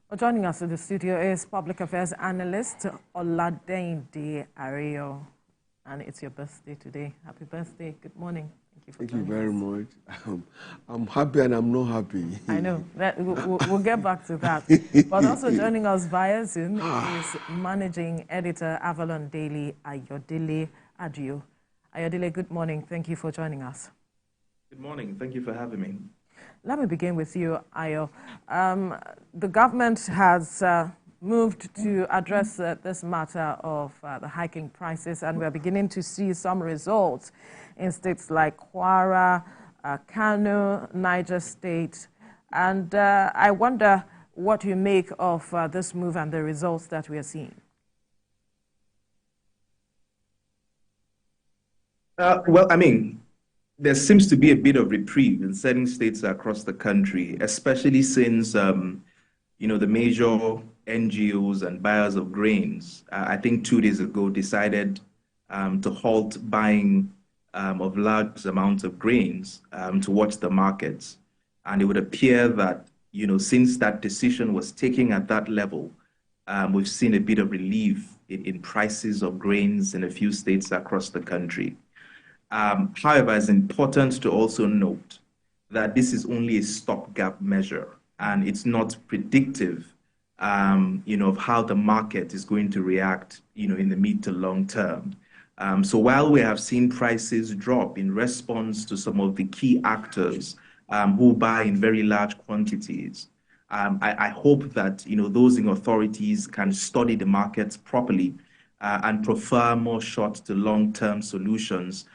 Well, joining us in the studio is public affairs analyst Oladende Ario. And it's your birthday today. Happy birthday. Good morning. Thank you for Thank you joining very us. much. I'm happy and I'm not happy. I know. We'll get back to that. But also joining us via Zoom is managing editor Avalon Daily, Ayodele Adio. Ayodele, good morning. Thank you for joining us. Good morning. Thank you for having me. Let me begin with you, Ayo. The government has moved to address this matter of the hiking prices, and we're beginning to see some results in states like Kwara, Kano, Niger State. And I wonder what you make of this move and the results that we are seeing. There seems to be a bit of reprieve in certain states across the country, especially since, the major NGOs and buyers of grains, I think 2 days ago, decided to halt buying of large amounts of grains to watch the markets. And it would appear that, since that decision was taken at that level, we've seen a bit of relief in prices of grains in a few states across the country. However, it's important to also note that this is only a stopgap measure and it's not predictive, of how the market is going to react, in the mid to long term. So while we have seen prices drop in response to some of the key actors who buy in very large quantities, I hope that, those in authorities can study the markets properly and prefer more short to long-term solutions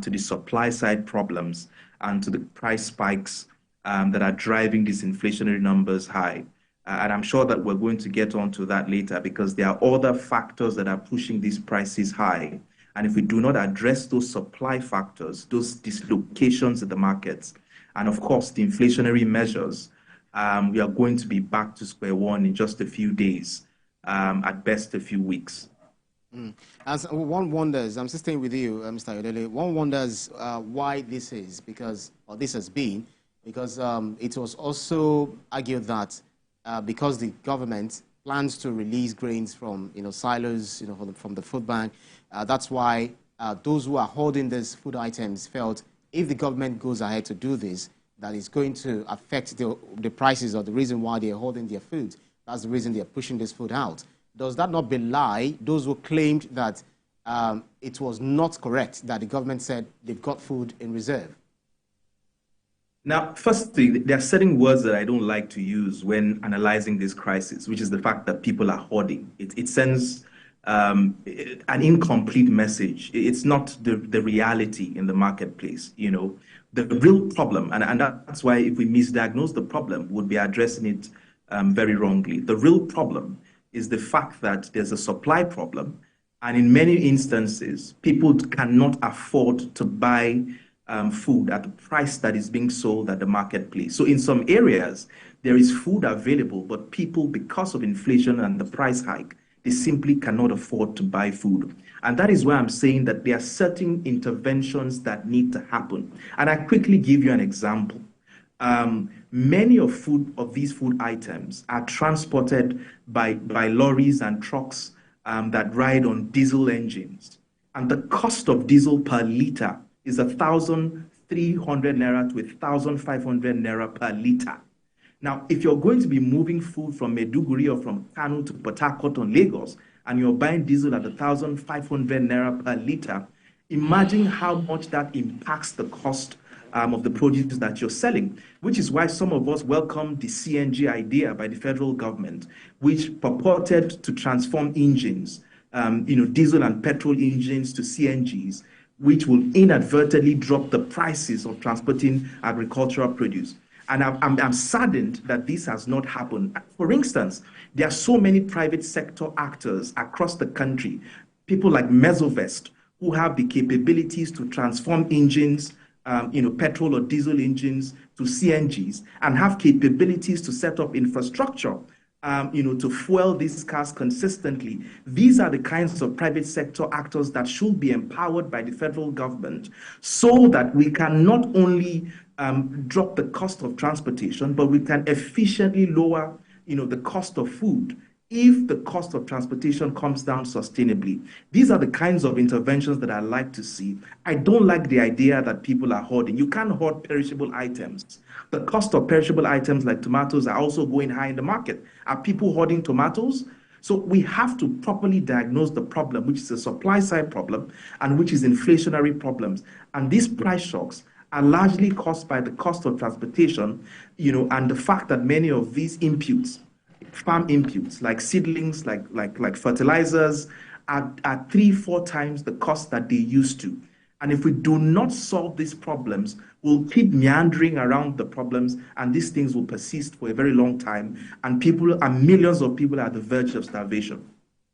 to the supply side problems and to the price spikes that are driving these inflationary numbers high. And I'm sure that we're going to get onto that later because there are other factors that are pushing these prices high. And if we do not address those supply factors, those dislocations in the markets, and of course, the inflationary measures, we are going to be back to square one in just a few days, at best a few weeks. As one wonders, I'm still staying with you, Mr. Ayodele. One wonders why this is, or this has been, because it was also argued that because the government plans to release grains from silos, from the food bank, that's why those who are holding these food items felt if the government goes ahead to do this, that is going to affect the prices or the reason why they're holding their food. That's the reason they're pushing this food out. Does that not belie those who claimed that it was not correct that the government said they've got food in reserve? Now, firstly, there are certain words that I don't like to use when analyzing this crisis, which is the fact that people are hoarding. It sends an incomplete message. It's not the reality in the marketplace. The real problem, and that's why if we misdiagnose the problem, we'll be addressing it very wrongly. The real problem is the fact that there's a supply problem, and in many instances, people cannot afford to buy food at the price that is being sold at the marketplace. So in some areas, there is food available, but people, because of inflation and the price hike, they simply cannot afford to buy food. And that is why I'm saying that there are certain interventions that need to happen. And I quickly give you an example. Many of these food items are transported by lorries and trucks that ride on diesel engines. And the cost of diesel per liter is 1,300 naira to 1,500 naira per liter. Now, if you're going to be moving food from Maiduguri or from Kano to Port Harcourt or Lagos, and you're buying diesel at 1,500 naira per liter, imagine how much that impacts the cost of the produce that you're selling, which is why some of us welcome the CNG idea by the federal government, which purported to transform engines, diesel and petrol engines to CNGs, which will inadvertently drop the prices of transporting agricultural produce. And I'm saddened that this has not happened. For instance, there are so many private sector actors across the country, people like Mesovest, who have the capabilities to transform engines, petrol or diesel engines to CNGs, and have capabilities to set up infrastructure, to fuel these cars consistently. These are the kinds of private sector actors that should be empowered by the federal government so that we can not only drop the cost of transportation, but we can efficiently lower the cost of food, if the cost of transportation comes down sustainably. These are the kinds of interventions that I like to see. I don't like the idea that people are hoarding. You can't hoard perishable items. The cost of perishable items like tomatoes are also going high in the market. Are people hoarding tomatoes? So we have to properly diagnose the problem, which is a supply side problem and which is inflationary problems. And these price shocks are largely caused by the cost of transportation, and the fact that many of these inputs, farm inputs like seedlings, like fertilizers, are 3-4 times the cost that they used to. And if we do not solve these problems, we'll keep meandering around the problems, and these things will persist for a very long time, and millions of people are at the verge of starvation.